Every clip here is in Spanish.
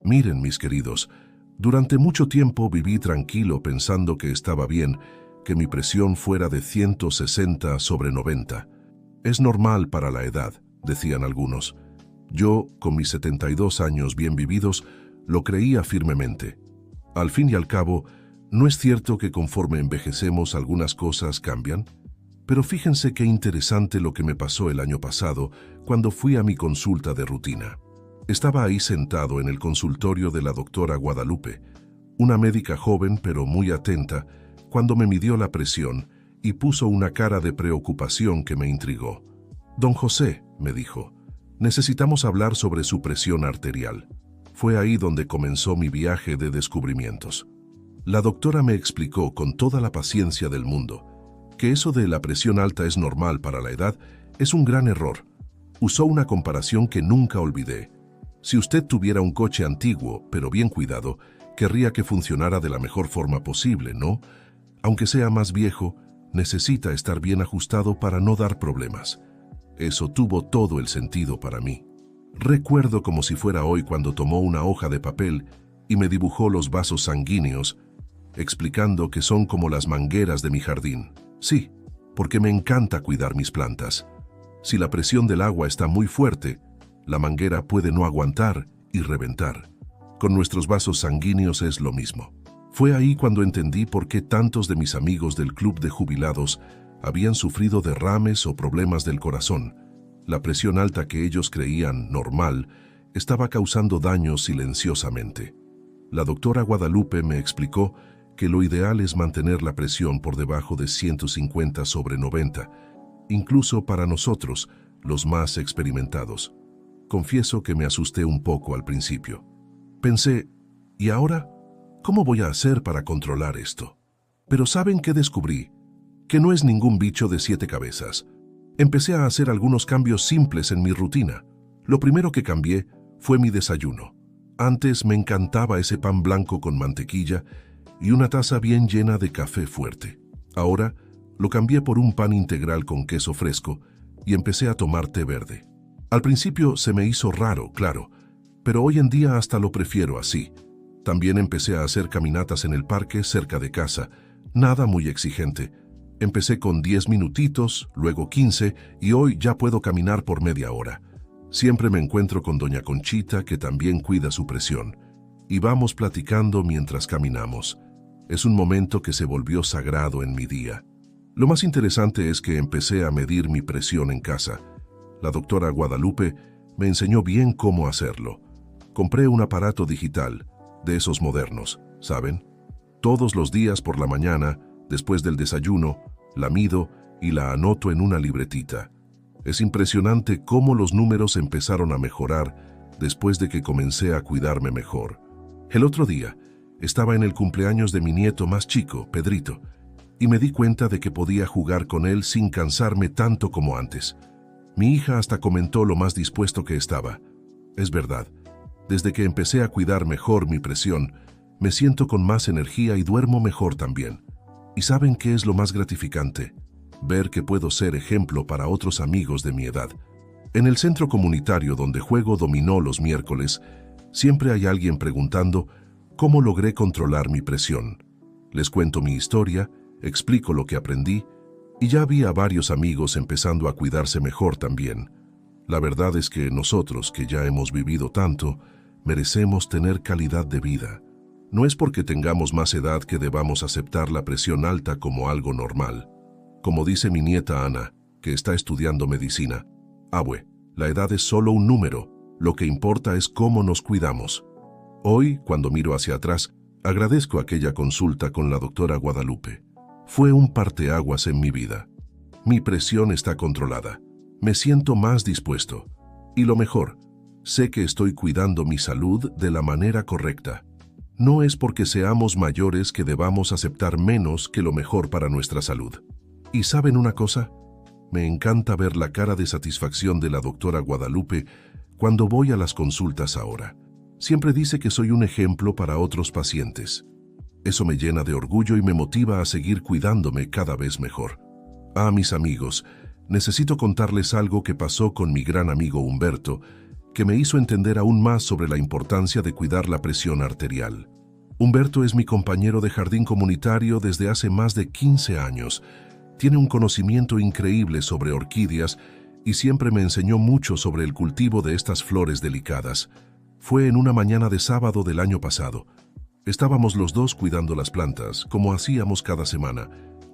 Miren, mis queridos, durante mucho tiempo viví tranquilo pensando que estaba bien, que mi presión fuera de 160/90. Es normal para la edad, decían algunos. Yo, con mis 72 años bien vividos, lo creía firmemente. Al fin y al cabo, ¿no es cierto que conforme envejecemos algunas cosas cambian? Pero fíjense qué interesante lo que me pasó el año pasado cuando fui a mi consulta de rutina. Estaba ahí sentado en el consultorio de la doctora Guadalupe, una médica joven pero muy atenta, cuando me midió la presión y puso una cara de preocupación que me intrigó. «Don José», me dijo, «necesitamos hablar sobre su presión arterial». Fue ahí donde comenzó mi viaje de descubrimientos. La doctora me explicó con toda la paciencia del mundo que eso de la presión alta es normal para la edad es un gran error. Usó una comparación que nunca olvidé. Si usted tuviera un coche antiguo, pero bien cuidado, querría que funcionara de la mejor forma posible, ¿no? Aunque sea más viejo, necesita estar bien ajustado para no dar problemas. Eso tuvo todo el sentido para mí. Recuerdo como si fuera hoy cuando tomó una hoja de papel y me dibujó los vasos sanguíneos, explicando que son como las mangueras de mi jardín. Sí, porque me encanta cuidar mis plantas. Si la presión del agua está muy fuerte, la manguera puede no aguantar y reventar. Con nuestros vasos sanguíneos es lo mismo. Fue ahí cuando entendí por qué tantos de mis amigos del club de jubilados habían sufrido derrames o problemas del corazón. La presión alta que ellos creían normal estaba causando daños silenciosamente. La doctora Guadalupe me explicó que lo ideal es mantener la presión por debajo de 150/90, incluso para nosotros, los más experimentados. Confieso que me asusté un poco al principio. Pensé, ¿y ahora? ¿Cómo voy a hacer para controlar esto? Pero ¿saben qué descubrí? Que no es ningún bicho de 7 cabezas. Empecé a hacer algunos cambios simples en mi rutina. Lo primero que cambié fue mi desayuno. Antes me encantaba ese pan blanco con mantequilla y una taza bien llena de café fuerte. Ahora lo cambié por un pan integral con queso fresco y empecé a tomar té verde. Al principio se me hizo raro, claro, pero hoy en día hasta lo prefiero así. También empecé a hacer caminatas en el parque cerca de casa, nada muy exigente. Empecé con 10 minutitos, luego 15 y hoy ya puedo caminar por media hora. Siempre me encuentro con doña Conchita, que también cuida su presión, y vamos platicando mientras caminamos. Es un momento que se volvió sagrado en mi día. Lo más interesante es que empecé a medir mi presión en casa. La doctora Guadalupe me enseñó bien cómo hacerlo. Compré un aparato digital, de esos modernos, ¿saben? Todos los días por la mañana, después del desayuno, la mido y la anoto en una libretita. Es impresionante cómo los números empezaron a mejorar después de que comencé a cuidarme mejor. El otro día, estaba en el cumpleaños de mi nieto más chico, Pedrito, y me di cuenta de que podía jugar con él sin cansarme tanto como antes. Mi hija hasta comentó lo más dispuesto que estaba. Es verdad, desde que empecé a cuidar mejor mi presión, me siento con más energía y duermo mejor también. ¿Y saben qué es lo más gratificante? Ver que puedo ser ejemplo para otros amigos de mi edad. En el centro comunitario donde juego dominó los miércoles, siempre hay alguien preguntando cómo logré controlar mi presión. Les cuento mi historia, explico lo que aprendí, y ya vi a varios amigos empezando a cuidarse mejor también. La verdad es que nosotros, que ya hemos vivido tanto, merecemos tener calidad de vida. No es porque tengamos más edad que debamos aceptar la presión alta como algo normal. Como dice mi nieta Ana, que está estudiando medicina, abue, la edad es solo un número, lo que importa es cómo nos cuidamos. Hoy, cuando miro hacia atrás, agradezco aquella consulta con la doctora Guadalupe. Fue un parteaguas en mi vida. Mi presión está controlada. Me siento más dispuesto. Y lo mejor, sé que estoy cuidando mi salud de la manera correcta. No es porque seamos mayores que debamos aceptar menos que lo mejor para nuestra salud. ¿Y saben una cosa? Me encanta ver la cara de satisfacción de la doctora Guadalupe cuando voy a las consultas ahora. Siempre dice que soy un ejemplo para otros pacientes. Eso me llena de orgullo y me motiva a seguir cuidándome cada vez mejor. Mis amigos, necesito contarles algo que pasó con mi gran amigo Humberto, que me hizo entender aún más sobre la importancia de cuidar la presión arterial. Humberto es mi compañero de jardín comunitario desde hace más de 15 años. Tiene un conocimiento increíble sobre orquídeas y siempre me enseñó mucho sobre el cultivo de estas flores delicadas. Fue en una mañana de sábado del año pasado. Estábamos los dos cuidando las plantas, como hacíamos cada semana,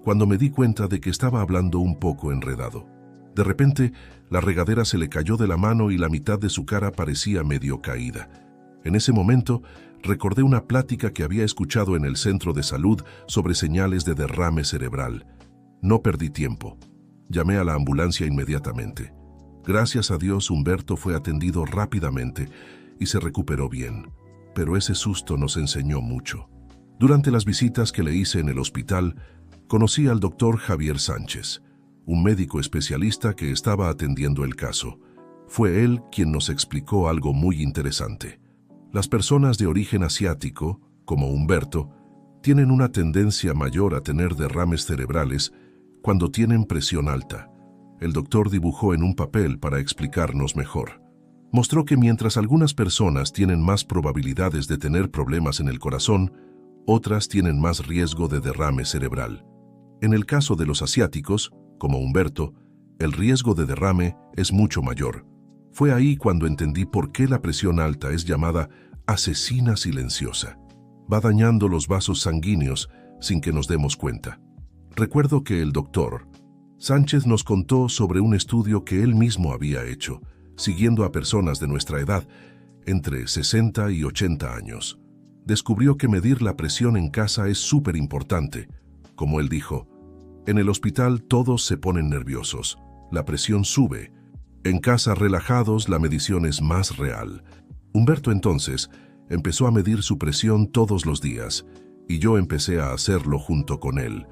cuando me di cuenta de que estaba hablando un poco enredado. De repente, la regadera se le cayó de la mano y la mitad de su cara parecía medio caída. En ese momento, recordé una plática que había escuchado en el centro de salud sobre señales de derrame cerebral. No perdí tiempo. Llamé a la ambulancia inmediatamente. Gracias a Dios, Humberto fue atendido rápidamente y se recuperó bien. Pero ese susto nos enseñó mucho. Durante las visitas que le hice en el hospital, conocí al doctor Javier Sánchez, un médico especialista que estaba atendiendo el caso. Fue él quien nos explicó algo muy interesante. Las personas de origen asiático, como Humberto, tienen una tendencia mayor a tener derrames cerebrales cuando tienen presión alta. El doctor dibujó en un papel para explicarnos mejor. Mostró que mientras algunas personas tienen más probabilidades de tener problemas en el corazón, otras tienen más riesgo de derrame cerebral. En el caso de los asiáticos, como Humberto, el riesgo de derrame es mucho mayor. Fue ahí cuando entendí por qué la presión alta es llamada asesina silenciosa. Va dañando los vasos sanguíneos sin que nos demos cuenta. Recuerdo que el doctor Sánchez nos contó sobre un estudio que él mismo había hecho, siguiendo a personas de nuestra edad, entre 60 y 80 años. Descubrió que medir la presión en casa es súper importante. Como él dijo, en el hospital todos se ponen nerviosos, la presión sube. En casa relajados la medición es más real. Humberto entonces empezó a medir su presión todos los días y yo empecé a hacerlo junto con él.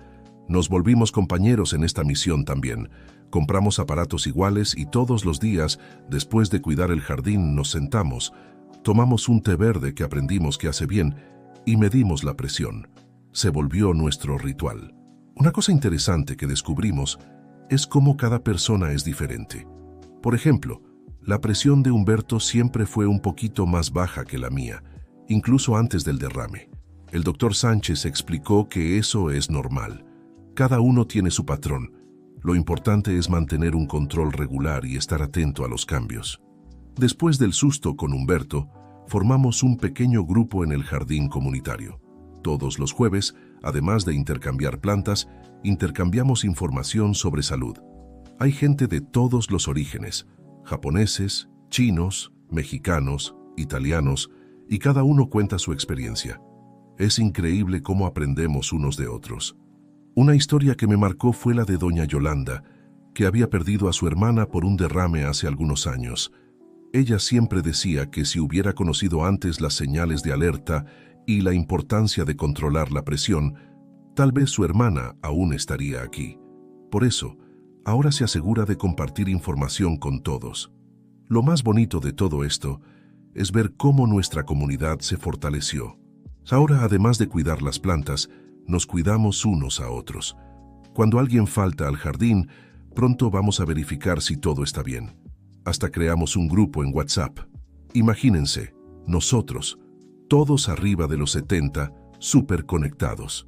Nos volvimos compañeros en esta misión también. Compramos aparatos iguales y todos los días, después de cuidar el jardín, nos sentamos, tomamos un té verde que aprendimos que hace bien y medimos la presión. Se volvió nuestro ritual. Una cosa interesante que descubrimos es cómo cada persona es diferente. Por ejemplo, la presión de Humberto siempre fue un poquito más baja que la mía, incluso antes del derrame. El doctor Sánchez explicó que eso es normal. Cada uno tiene su patrón. Lo importante es mantener un control regular y estar atento a los cambios. Después del susto con Humberto, formamos un pequeño grupo en el jardín comunitario. Todos los jueves, además de intercambiar plantas, intercambiamos información sobre salud. Hay gente de todos los orígenes, japoneses, chinos, mexicanos, italianos, y cada uno cuenta su experiencia. Es increíble cómo aprendemos unos de otros. Una historia que me marcó fue la de doña Yolanda, que había perdido a su hermana por un derrame hace algunos años. Ella siempre decía que si hubiera conocido antes las señales de alerta y la importancia de controlar la presión, tal vez su hermana aún estaría aquí. Por eso, ahora se asegura de compartir información con todos. Lo más bonito de todo esto es ver cómo nuestra comunidad se fortaleció. Ahora, además de cuidar las plantas, nos cuidamos unos a otros. Cuando alguien falta al jardín, pronto vamos a verificar si todo está bien. Hasta creamos un grupo en WhatsApp. Imagínense, nosotros, todos arriba de los 70, súper conectados.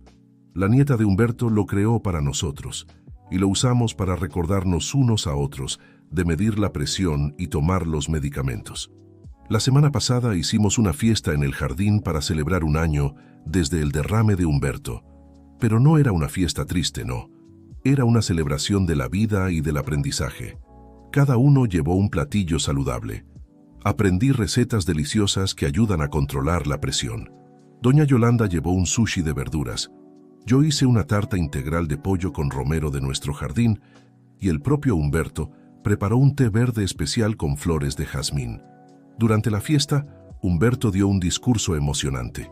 La nieta de Humberto lo creó para nosotros y lo usamos para recordarnos unos a otros de medir la presión y tomar los medicamentos. La semana pasada hicimos una fiesta en el jardín para celebrar un año desde el derrame de Humberto. Pero no era una fiesta triste, no. Era una celebración de la vida y del aprendizaje. Cada uno llevó un platillo saludable. Aprendí recetas deliciosas que ayudan a controlar la presión. Doña Yolanda llevó un sushi de verduras. Yo hice una tarta integral de pollo con romero de nuestro jardín y el propio Humberto preparó un té verde especial con flores de jazmín. Durante la fiesta, Humberto dio un discurso emocionante.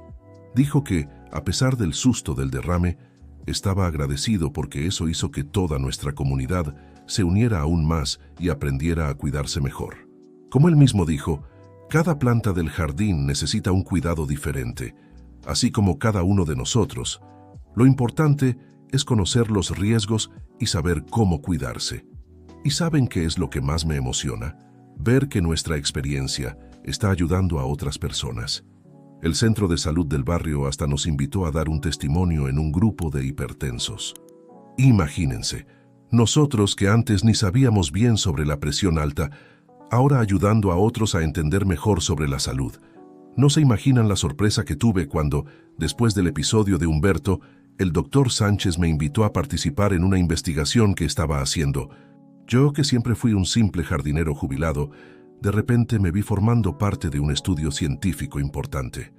Dijo que, a pesar del susto del derrame, estaba agradecido porque eso hizo que toda nuestra comunidad se uniera aún más y aprendiera a cuidarse mejor. Como él mismo dijo, cada planta del jardín necesita un cuidado diferente, así como cada uno de nosotros. Lo importante es conocer los riesgos y saber cómo cuidarse. ¿Y saben qué es lo que más me emociona? ver que nuestra experiencia está ayudando a otras personas. El centro de salud del barrio hasta nos invitó a dar un testimonio en un grupo de hipertensos. Imagínense, nosotros que antes ni sabíamos bien sobre la presión alta, ahora ayudando a otros a entender mejor sobre la salud. No se imaginan la sorpresa que tuve cuando, después del episodio de Humberto, el doctor Sánchez me invitó a participar en una investigación que estaba haciendo. Yo, que siempre fui un simple jardinero jubilado, de repente me vi formando parte de un estudio científico importante.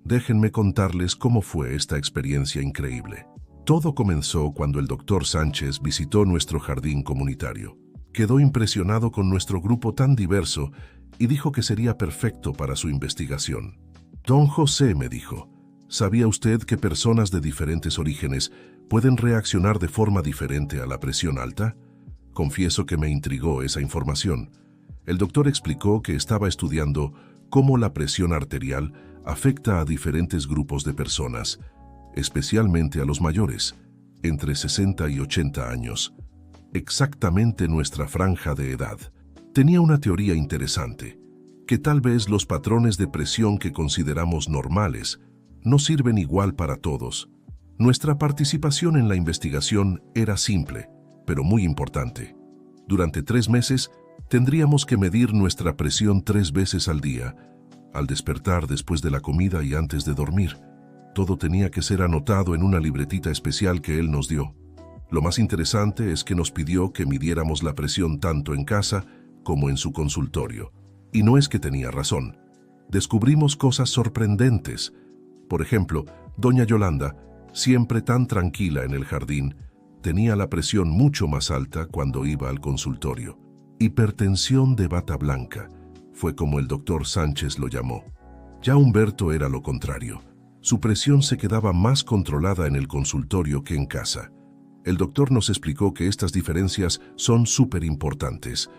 Déjenme contarles cómo fue esta experiencia increíble. Todo comenzó cuando el doctor Sánchez visitó nuestro jardín comunitario. Quedó impresionado con nuestro grupo tan diverso y dijo que sería perfecto para su investigación. Don José, me dijo, ¿sabía usted que personas de diferentes orígenes pueden reaccionar de forma diferente a la presión alta? Confieso que me intrigó esa información. El doctor explicó que estaba estudiando cómo la presión arterial afecta a diferentes grupos de personas, especialmente a los mayores, entre 60 y 80 años, exactamente nuestra franja de edad. Tenía una teoría interesante, que tal vez los patrones de presión que consideramos normales no sirven igual para todos. Nuestra participación en la investigación era simple, pero muy importante. Durante 3 meses, tendríamos que medir nuestra presión 3 veces al día, al despertar, después de la comida y antes de dormir. Todo tenía que ser anotado en una libretita especial que él nos dio. Lo más interesante es que nos pidió que midiéramos la presión tanto en casa como en su consultorio. Y no es que tenía razón. Descubrimos cosas sorprendentes. Por ejemplo, doña Yolanda, siempre tan tranquila en el jardín, tenía la presión mucho más alta cuando iba al consultorio. Hipertensión de bata blanca, fue como el doctor Sánchez lo llamó. Ya Humberto era lo contrario. Su presión se quedaba más controlada en el consultorio que en casa. El doctor nos explicó que estas diferencias son súper importantes.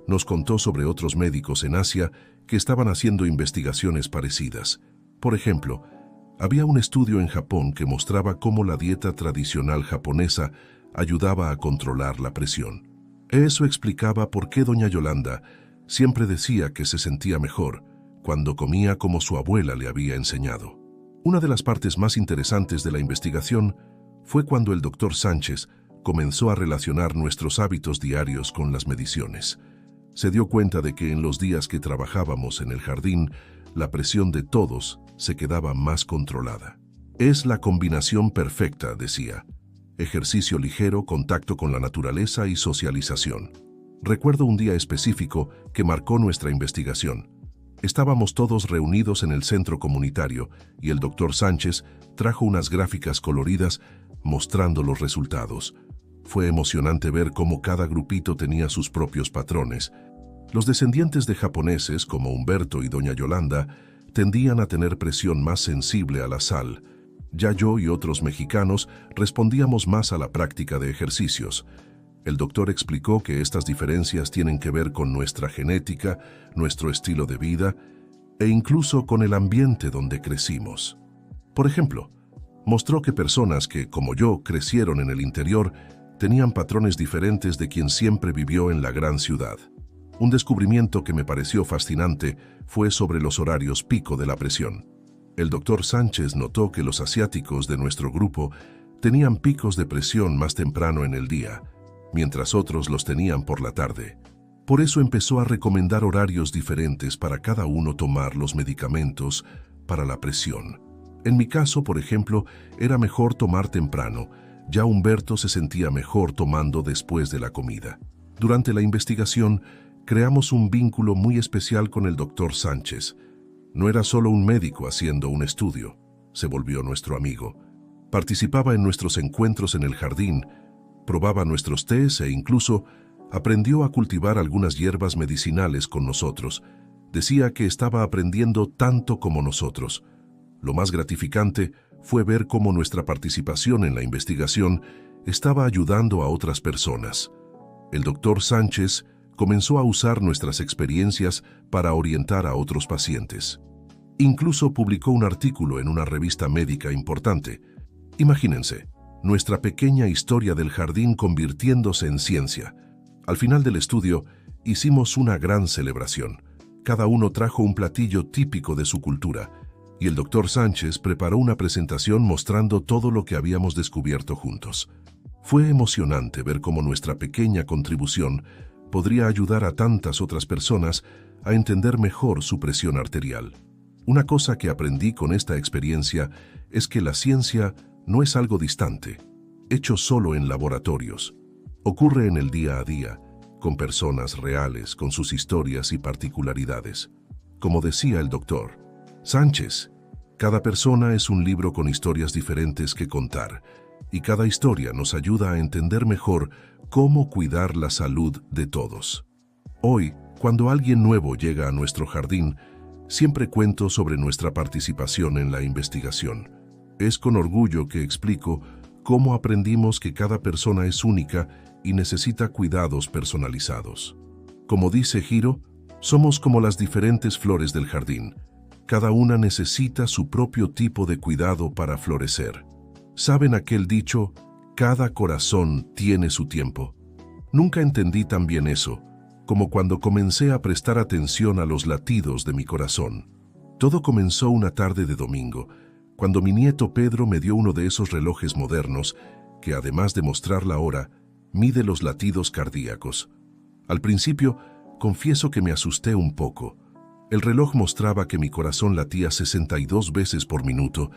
Nos contó sobre otros médicos en Asia que estaban haciendo investigaciones parecidas. Por ejemplo, había un estudio en Japón que mostraba cómo la dieta tradicional japonesa ayudaba a controlar la presión. Eso explicaba por qué doña Yolanda siempre decía que se sentía mejor cuando comía como su abuela le había enseñado. Una de las partes más interesantes de la investigación fue cuando el doctor Sánchez comenzó a relacionar nuestros hábitos diarios con las mediciones. Se dio cuenta de que en los días que trabajábamos en el jardín, la presión de todos se quedaba más controlada. Es la combinación perfecta, decía. Ejercicio ligero, contacto con la naturaleza y socialización. Recuerdo un día específico que marcó nuestra investigación. Estábamos todos reunidos en el centro comunitario y el doctor Sánchez trajo unas gráficas coloridas mostrando los resultados. Fue emocionante ver cómo cada grupito tenía sus propios patrones. Los descendientes de japoneses, como Humberto y doña Yolanda, tendían a tener presión más sensible a la sal. Ya yo y otros mexicanos respondíamos más a la práctica de ejercicios. El doctor explicó que estas diferencias tienen que ver con nuestra genética, nuestro estilo de vida e incluso con el ambiente donde crecimos. Por ejemplo, mostró que personas que, como yo, crecieron en el interior, tenían patrones diferentes de quien siempre vivió en la gran ciudad. Un descubrimiento que me pareció fascinante fue sobre los horarios pico de la presión. El doctor Sánchez notó que los asiáticos de nuestro grupo tenían picos de presión más temprano en el día, mientras otros los tenían por la tarde. Por eso empezó a recomendar horarios diferentes para cada uno tomar los medicamentos para la presión. En mi caso, por ejemplo, era mejor tomar temprano. Ya Humberto se sentía mejor tomando después de la comida. Durante la investigación, creamos un vínculo muy especial con el doctor Sánchez. No era solo un médico haciendo un estudio, se volvió nuestro amigo. Participaba en nuestros encuentros en el jardín, probaba nuestros tés e incluso aprendió a cultivar algunas hierbas medicinales con nosotros. Decía que estaba aprendiendo tanto como nosotros. Lo más gratificante fue ver cómo nuestra participación en la investigación estaba ayudando a otras personas. El doctor Sánchez comenzó a usar nuestras experiencias para orientar a otros pacientes. Incluso publicó un artículo en una revista médica importante. Imagínense, nuestra pequeña historia del jardín convirtiéndose en ciencia. Al final del estudio, Hicimos una gran celebración. Cada uno trajo un platillo típico de su cultura, y el doctor Sánchez preparó una presentación mostrando todo lo que habíamos descubierto juntos. Fue emocionante ver cómo nuestra pequeña contribución podría ayudar a tantas otras personas a entender mejor su presión arterial. Una cosa que aprendí con esta experiencia es que la ciencia no es algo distante, hecho solo en laboratorios. Ocurre en el día a día, con personas reales, con sus historias y particularidades. Como decía el doctor Sánchez, cada persona es un libro con historias diferentes que contar, y cada historia nos ayuda a entender mejor cómo cuidar la salud de todos. Hoy, cuando alguien nuevo llega a nuestro jardín, siempre cuento sobre nuestra participación en la investigación. Es con orgullo que explico cómo aprendimos que cada persona es única y necesita cuidados personalizados. Como dice Hiro, somos como las diferentes flores del jardín. Cada una necesita su propio tipo de cuidado para florecer. ¿Saben aquel dicho, cada corazón tiene su tiempo? Nunca entendí tan bien eso, como cuando comencé a prestar atención a los latidos de mi corazón. Todo comenzó una tarde de domingo, cuando mi nieto Pedro me dio uno de esos relojes modernos que, además de mostrar la hora, mide los latidos cardíacos. Al principio, confieso que me asusté un poco. El reloj mostraba que mi corazón latía 62 veces por minuto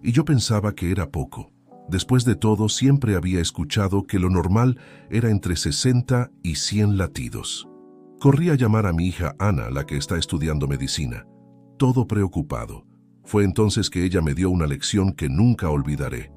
y yo pensaba que era poco. Después de todo, siempre había escuchado que lo normal era entre 60 y 100 latidos. Corrí a llamar a mi hija Ana, la que está estudiando medicina. Todo preocupado. Fue entonces que ella me dio una lección que nunca olvidaré.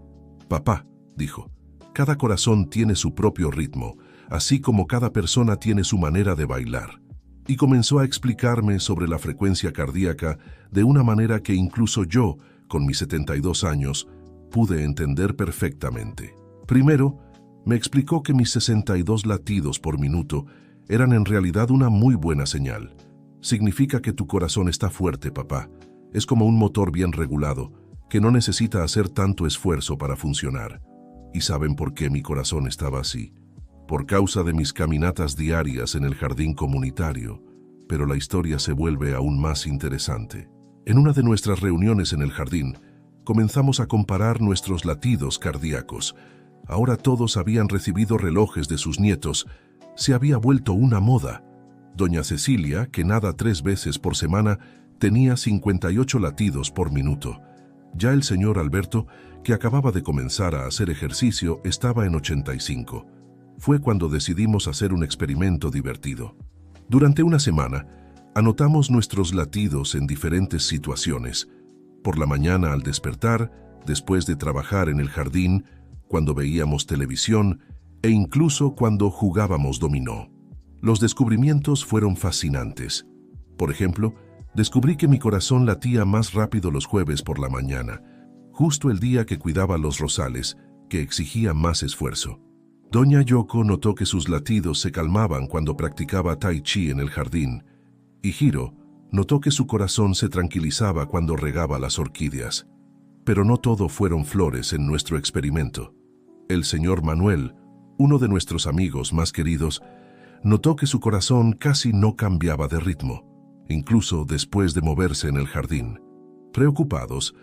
«Papá», dijo, «cada corazón tiene su propio ritmo, así como cada persona tiene su manera de bailar». Y comenzó a explicarme sobre la frecuencia cardíaca de una manera que incluso yo, con mis 72 años, pude entender perfectamente. Primero, me explicó que mis 62 latidos por minuto eran en realidad una muy buena señal. Significa que tu corazón está fuerte, papá. Es como un motor bien regulado, que no necesita hacer tanto esfuerzo para funcionar. ¿Y saben por qué mi corazón estaba así? Por causa de mis caminatas diarias en el jardín comunitario. Pero la historia se vuelve aún más interesante. En una de nuestras reuniones en el jardín, comenzamos a comparar nuestros latidos cardíacos. Ahora todos habían recibido relojes de sus nietos. Se había vuelto una moda. Doña Cecilia, que nada 3 veces por semana, tenía 58 latidos por minuto. Ya el señor Alberto, que acababa de comenzar a hacer ejercicio, estaba en 85. Fue cuando decidimos hacer un experimento divertido. Durante una semana, anotamos nuestros latidos en diferentes situaciones. Por la mañana al despertar, después de trabajar en el jardín, cuando veíamos televisión e incluso cuando jugábamos dominó. Los descubrimientos fueron fascinantes. Por ejemplo, descubrí que mi corazón latía más rápido los jueves por la mañana, justo el día que cuidaba los rosales, que exigía más esfuerzo. Doña Yoko notó que sus latidos se calmaban cuando practicaba tai chi en el jardín, y Hiro notó que su corazón se tranquilizaba cuando regaba las orquídeas. Pero no todo fueron flores en nuestro experimento. El señor Manuel, uno de nuestros amigos más queridos, notó que su corazón casi no cambiaba de ritmo, incluso después de moverse en el jardín. Preocupados,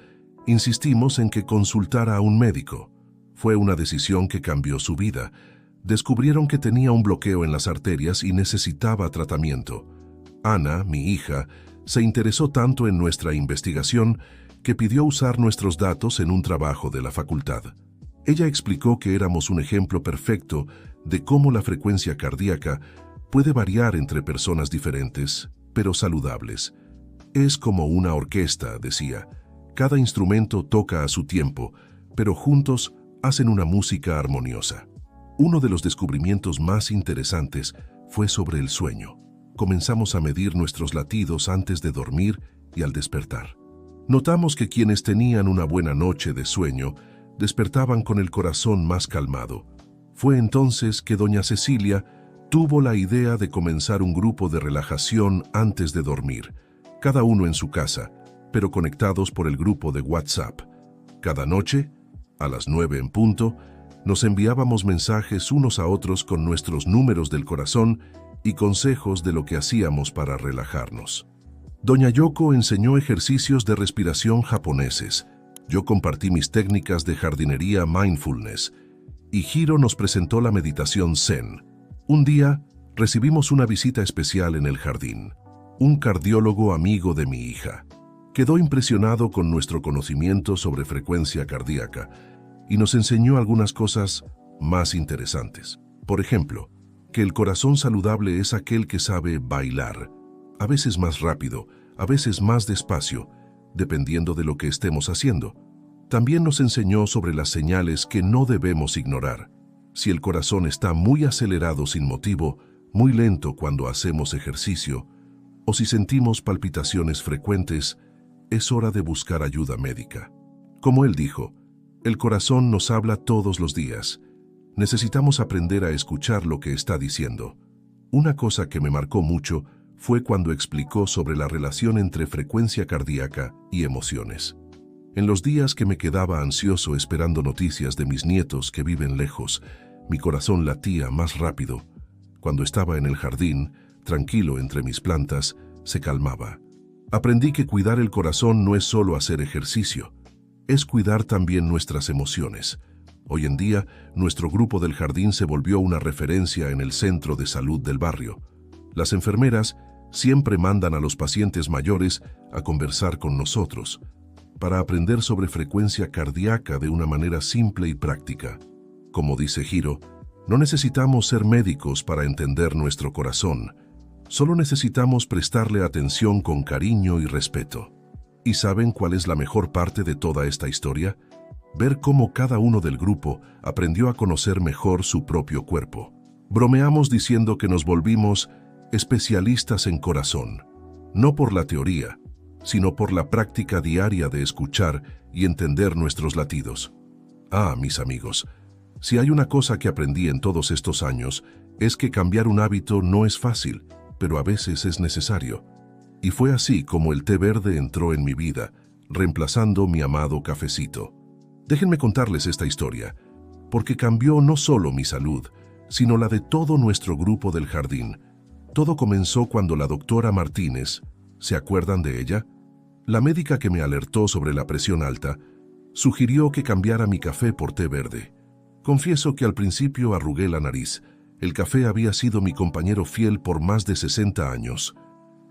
insistimos en que consultara a un médico. Fue una decisión que cambió su vida. Descubrieron que tenía un bloqueo en las arterias y necesitaba tratamiento. Ana, mi hija, se interesó tanto en nuestra investigación que pidió usar nuestros datos en un trabajo de la facultad. Ella explicó que éramos un ejemplo perfecto de cómo la frecuencia cardíaca puede variar entre personas diferentes, pero saludables. Es como una orquesta, decía. Cada instrumento toca a su tiempo, pero juntos hacen una música armoniosa. Uno de los descubrimientos más interesantes fue sobre el sueño. Comenzamos a medir nuestros latidos antes de dormir y al despertar. Notamos que quienes tenían una buena noche de sueño despertaban con el corazón más calmado. Fue entonces que doña Cecilia tuvo la idea de comenzar un grupo de relajación antes de dormir, cada uno en su casa, pero conectados por el grupo de WhatsApp. Cada noche, a las 9 en punto, nos enviábamos mensajes unos a otros con nuestros números del corazón y consejos de lo que hacíamos para relajarnos. Doña Yoko enseñó ejercicios de respiración japoneses. Yo compartí mis técnicas de jardinería mindfulness y Hiro nos presentó la meditación Zen. Un día, recibimos una visita especial en el jardín, un cardiólogo amigo de mi hija. Quedó impresionado con nuestro conocimiento sobre frecuencia cardíaca y nos enseñó algunas cosas más interesantes. Por ejemplo, que el corazón saludable es aquel que sabe bailar, a veces más rápido, a veces más despacio, dependiendo de lo que estemos haciendo. También nos enseñó sobre las señales que no debemos ignorar. Si el corazón está muy acelerado sin motivo, muy lento cuando hacemos ejercicio, o si sentimos palpitaciones frecuentes, es hora de buscar ayuda médica. Como él dijo, el corazón nos habla todos los días. Necesitamos aprender a escuchar lo que está diciendo. Una cosa que me marcó mucho fue cuando explicó sobre la relación entre frecuencia cardíaca y emociones. En los días que me quedaba ansioso esperando noticias de mis nietos que viven lejos, mi corazón latía más rápido. Cuando estaba en el jardín, tranquilo entre mis plantas, se calmaba. Aprendí que cuidar el corazón no es solo hacer ejercicio, es cuidar también nuestras emociones. Hoy en día, nuestro grupo del jardín se volvió una referencia en el centro de salud del barrio. Las enfermeras siempre mandan a los pacientes mayores a conversar con nosotros, para aprender sobre frecuencia cardíaca de una manera simple y práctica. Como dice Hiro, no necesitamos ser médicos para entender nuestro corazón, solo necesitamos prestarle atención con cariño y respeto. ¿Y saben cuál es la mejor parte de toda esta historia? Ver cómo cada uno del grupo aprendió a conocer mejor su propio cuerpo. Bromeamos diciendo que nos volvimos especialistas en corazón, no por la teoría, sino por la práctica diaria de escuchar y entender nuestros latidos. Mis amigos, si hay una cosa que aprendí en todos estos años, es que cambiar un hábito no es fácil, pero a veces es necesario. Y fue así como el té verde entró en mi vida, reemplazando mi amado cafecito. Déjenme contarles esta historia, porque cambió no solo mi salud, sino la de todo nuestro grupo del jardín. Todo comenzó cuando la doctora Martínez, ¿se acuerdan de ella? La médica que me alertó sobre la presión alta, sugirió que cambiara mi café por té verde. Confieso que al principio arrugué la nariz. El café había sido mi compañero fiel por más de 60 años.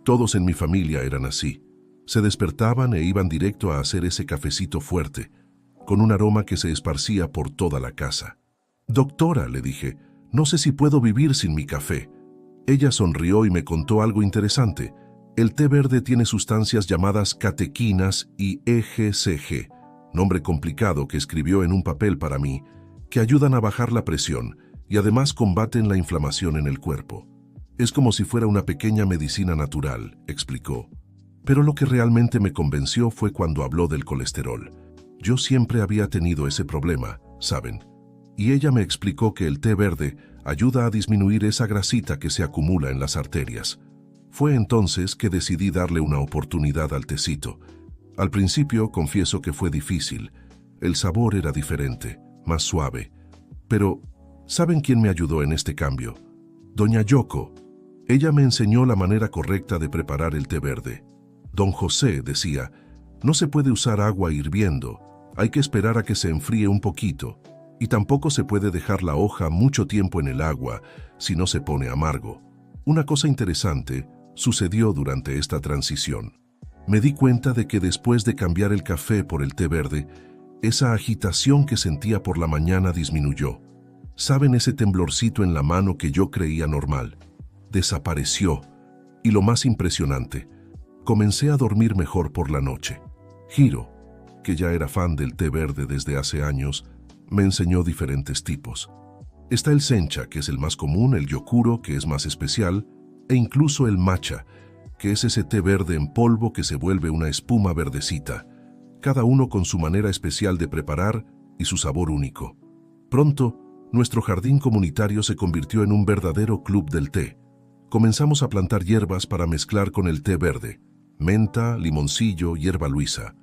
Todos en mi familia eran así. Se despertaban e iban directo a hacer ese cafecito fuerte, con un aroma que se esparcía por toda la casa. «Doctora», le dije, «no sé si puedo vivir sin mi café». Ella sonrió y me contó algo interesante. El té verde tiene sustancias llamadas catequinas y EGCG, nombre complicado que escribió en un papel para mí, que ayudan a bajar la presión y además combaten la inflamación en el cuerpo. Es como si fuera una pequeña medicina natural, explicó. Pero lo que realmente me convenció fue cuando habló del colesterol. Yo siempre había tenido ese problema, ¿saben? Y ella me explicó que el té verde ayuda a disminuir esa grasita que se acumula en las arterias. Fue entonces que decidí darle una oportunidad al tecito. Al principio confieso que fue difícil. El sabor era diferente, más suave. Pero, ¿saben quién me ayudó en este cambio? Doña Yoko. Ella me enseñó la manera correcta de preparar el té verde. Don José decía, no se puede usar agua hirviendo, hay que esperar a que se enfríe un poquito, y tampoco se puede dejar la hoja mucho tiempo en el agua si no se pone amargo. Una cosa interesante sucedió durante esta transición. Me di cuenta de que después de cambiar el café por el té verde, esa agitación que sentía por la mañana disminuyó. ¿Saben ese temblorcito en la mano que yo creía normal? Desapareció. Y lo más impresionante, comencé a dormir mejor por la noche. Hiro, que ya era fan del té verde desde hace años, me enseñó diferentes tipos. Está el sencha, que es el más común, el yokuro, que es más especial, e incluso el matcha, que es ese té verde en polvo que se vuelve una espuma verdecita, cada uno con su manera especial de preparar y su sabor único. Pronto, nuestro jardín comunitario se convirtió en un verdadero club del té. Comenzamos a plantar hierbas para mezclar con el té verde, menta, limoncillo, hierba luisa.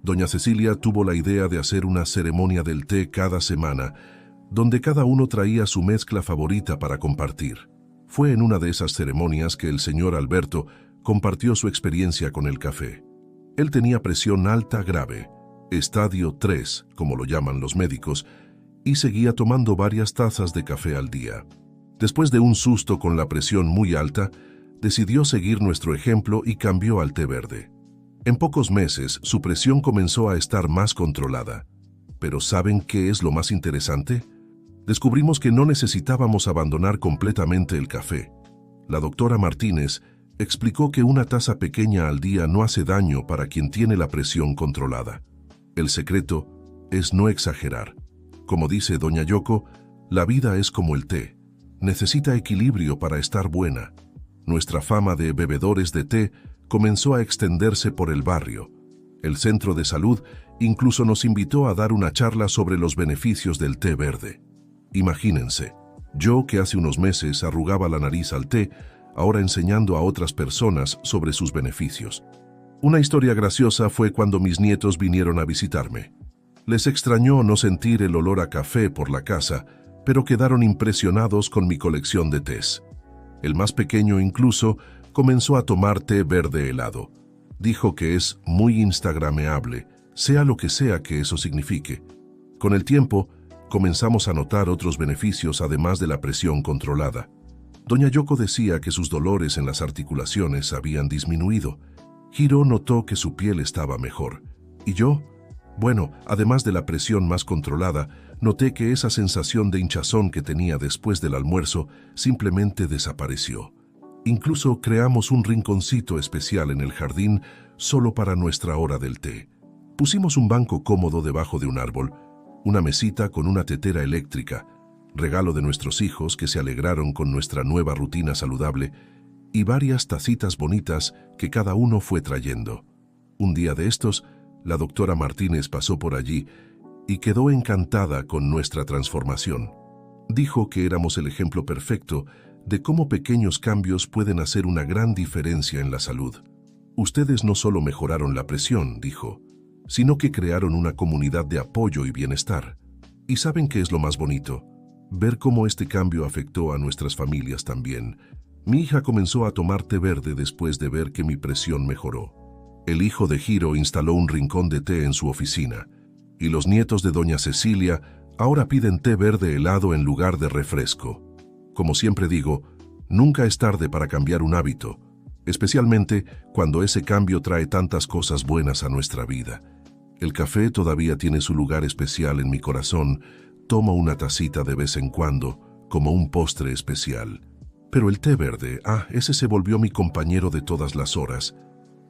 Doña Cecilia tuvo la idea de hacer una ceremonia del té cada semana, donde cada uno traía su mezcla favorita para compartir. Fue en una de esas ceremonias que el señor Alberto compartió su experiencia con el café. Él tenía presión alta grave, estadio 3, como lo llaman los médicos, y seguía tomando varias tazas de café al día. Después de un susto con la presión muy alta, decidió seguir nuestro ejemplo y cambió al té verde. En pocos meses, su presión comenzó a estar más controlada. Pero ¿saben qué es lo más interesante? Descubrimos que no necesitábamos abandonar completamente el café. La doctora Martínez explicó que una taza pequeña al día no hace daño para quien tiene la presión controlada. El secreto es no exagerar. Como dice doña Yoko, la vida es como el té. Necesita equilibrio para estar buena. Nuestra fama de bebedores de té comenzó a extenderse por el barrio. El centro de salud incluso nos invitó a dar una charla sobre los beneficios del té verde. Imagínense, yo que hace unos meses arrugaba la nariz al té, ahora enseñando a otras personas sobre sus beneficios. Una historia graciosa fue cuando mis nietos vinieron a visitarme. Les extrañó no sentir el olor a café por la casa, pero quedaron impresionados con mi colección de tés. El más pequeño incluso comenzó a tomar té verde helado. Dijo que es muy instagrameable, sea lo que sea que eso signifique. Con el tiempo, comenzamos a notar otros beneficios además de la presión controlada. Doña Yoko decía que sus dolores en las articulaciones habían disminuido. Hiro notó que su piel estaba mejor. Y yo, bueno, además de la presión más controlada, noté que esa sensación de hinchazón que tenía después del almuerzo simplemente desapareció. Incluso creamos un rinconcito especial en el jardín solo para nuestra hora del té. Pusimos un banco cómodo debajo de un árbol, una mesita con una tetera eléctrica, regalo de nuestros hijos que se alegraron con nuestra nueva rutina saludable, y varias tacitas bonitas que cada uno fue trayendo. Un día de estos, la doctora Martínez pasó por allí y quedó encantada con nuestra transformación. Dijo que éramos el ejemplo perfecto de cómo pequeños cambios pueden hacer una gran diferencia en la salud. Ustedes no solo mejoraron la presión, dijo, sino que crearon una comunidad de apoyo y bienestar. ¿Y saben qué es lo más bonito? Ver cómo este cambio afectó a nuestras familias también. Mi hija comenzó a tomar té verde después de ver que mi presión mejoró. El hijo de Hiro instaló un rincón de té en su oficina, y los nietos de doña Cecilia ahora piden té verde helado en lugar de refresco. Como siempre digo, nunca es tarde para cambiar un hábito, especialmente cuando ese cambio trae tantas cosas buenas a nuestra vida. El café todavía tiene su lugar especial en mi corazón. Tomo una tacita de vez en cuando, como un postre especial. Pero el té verde, ese se volvió mi compañero de todas las horas.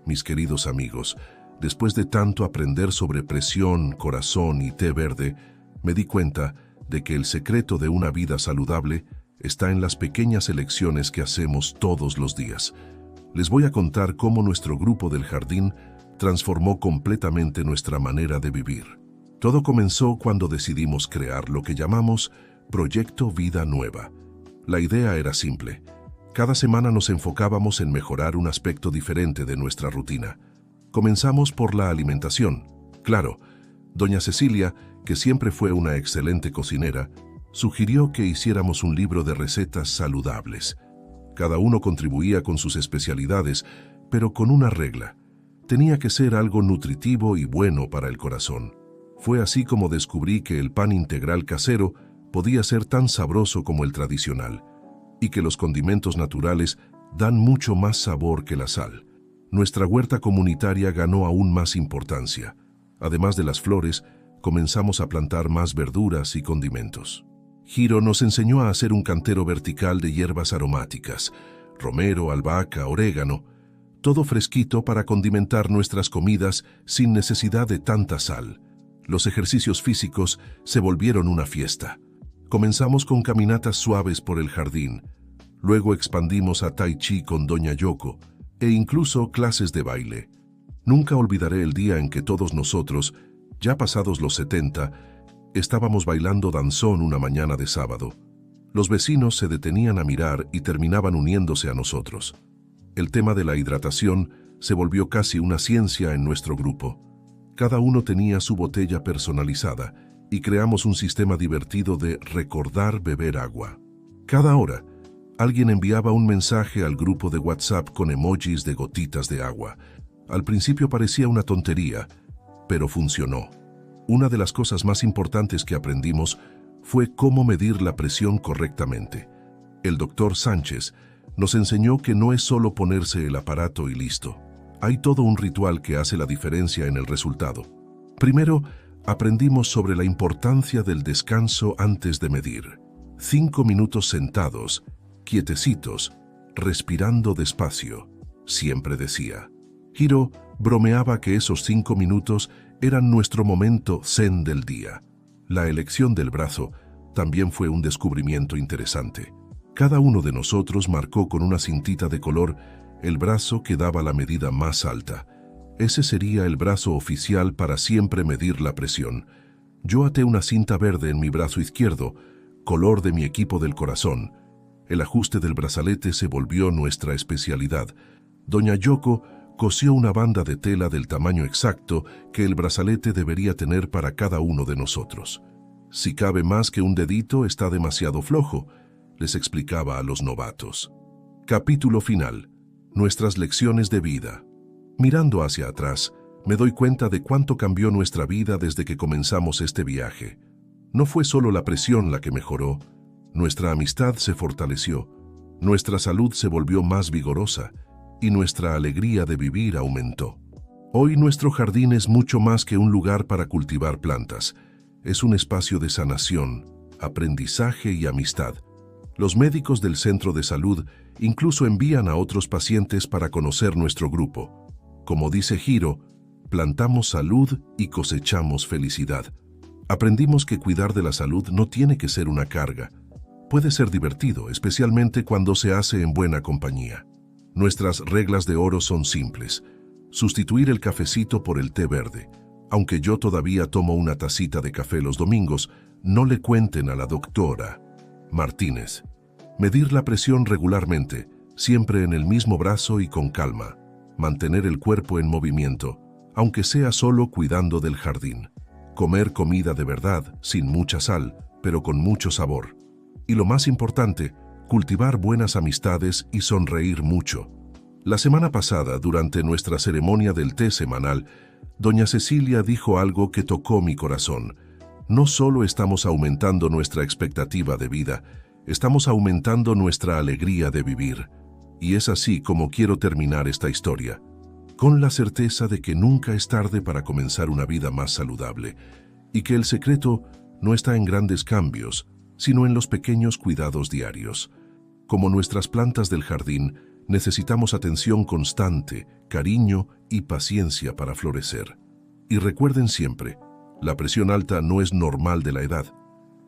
Mis queridos amigos, después de tanto aprender sobre presión, corazón y té verde, me di cuenta de que el secreto de una vida saludable está en las pequeñas elecciones que hacemos todos los días. Les voy a contar cómo nuestro grupo del jardín transformó completamente nuestra manera de vivir. Todo comenzó cuando decidimos crear lo que llamamos Proyecto Vida Nueva. La idea era simple. Cada semana nos enfocábamos en mejorar un aspecto diferente de nuestra rutina. Comenzamos por la alimentación. Claro, doña Cecilia, que siempre fue una excelente cocinera, sugirió que hiciéramos un libro de recetas saludables. Cada uno contribuía con sus especialidades, pero con una regla. Tenía que ser algo nutritivo y bueno para el corazón. Fue así como descubrí que el pan integral casero podía ser tan sabroso como el tradicional, y que los condimentos naturales dan mucho más sabor que la sal. Nuestra huerta comunitaria ganó aún más importancia. Además de las flores, comenzamos a plantar más verduras y condimentos. Hiro nos enseñó a hacer un cantero vertical de hierbas aromáticas, romero, albahaca, orégano, todo fresquito para condimentar nuestras comidas sin necesidad de tanta sal. Los ejercicios físicos se volvieron una fiesta. Comenzamos con caminatas suaves por el jardín, luego expandimos a Tai Chi con doña Yoko e incluso clases de baile. Nunca olvidaré el día en que todos nosotros, ya pasados los 70, estábamos bailando danzón una mañana de sábado. Los vecinos se detenían a mirar y terminaban uniéndose a nosotros. El tema de la hidratación se volvió casi una ciencia en nuestro grupo. Cada uno tenía su botella personalizada y creamos un sistema divertido de recordar beber agua. Cada hora, Alguien enviaba un mensaje al grupo de WhatsApp con emojis de gotitas de agua. Al principio parecía una tontería, pero funcionó. Una de las cosas más importantes que aprendimos fue cómo medir la presión correctamente. El doctor Sánchez nos enseñó que no es solo ponerse el aparato y listo. Hay todo un ritual que hace la diferencia en el resultado. Primero, aprendimos sobre la importancia del descanso antes de medir. 5 minutos sentados, quietecitos, respirando despacio, siempre decía. Hiro bromeaba que esos 5 minutos eran nuestro momento zen del día. La elección del brazo también fue un descubrimiento interesante. Cada uno de nosotros marcó con una cintita de color el brazo que daba la medida más alta. Ese sería el brazo oficial para siempre medir la presión. Yo até una cinta verde en mi brazo izquierdo, color de mi equipo del corazón. El ajuste del brazalete se volvió nuestra especialidad. Doña Yoko cosió una banda de tela del tamaño exacto que el brazalete debería tener para cada uno de nosotros. Si cabe más que un dedito, está demasiado flojo, les explicaba a los novatos. Capítulo final. Nuestras lecciones de vida. Mirando hacia atrás, me doy cuenta de cuánto cambió nuestra vida desde que comenzamos este viaje. No fue solo la presión la que mejoró, nuestra amistad se fortaleció, nuestra salud se volvió más vigorosa y nuestra alegría de vivir aumentó. Hoy nuestro jardín es mucho más que un lugar para cultivar plantas. Es un espacio de sanación, aprendizaje y amistad. Los médicos del centro de salud incluso envían a otros pacientes para conocer nuestro grupo. Como dice Hiro, plantamos salud y cosechamos felicidad. Aprendimos que cuidar de la salud no tiene que ser una carga. Puede ser divertido, especialmente cuando se hace en buena compañía. Nuestras reglas de oro son simples. Sustituir el cafecito por el té verde. Aunque yo todavía tomo una tacita de café los domingos, no le cuenten a la doctora Martínez. Medir la presión regularmente, siempre en el mismo brazo y con calma. Mantener el cuerpo en movimiento, aunque sea solo cuidando del jardín. Comer comida de verdad, sin mucha sal, pero con mucho sabor. Y lo más importante, cultivar buenas amistades y sonreír mucho. La semana pasada, durante nuestra ceremonia del té semanal, doña Cecilia dijo algo que tocó mi corazón. No solo estamos aumentando nuestra expectativa de vida, estamos aumentando nuestra alegría de vivir. Y es así como quiero terminar esta historia, con la certeza de que nunca es tarde para comenzar una vida más saludable, y que el secreto no está en grandes cambios, sino en los pequeños cuidados diarios. Como nuestras plantas del jardín, necesitamos atención constante, cariño y paciencia para florecer. Y recuerden siempre, la presión alta no es normal de la edad.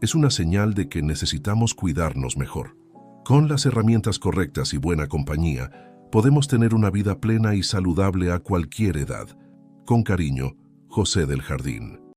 Es una señal de que necesitamos cuidarnos mejor. Con las herramientas correctas y buena compañía, podemos tener una vida plena y saludable a cualquier edad. Con cariño, José del Jardín.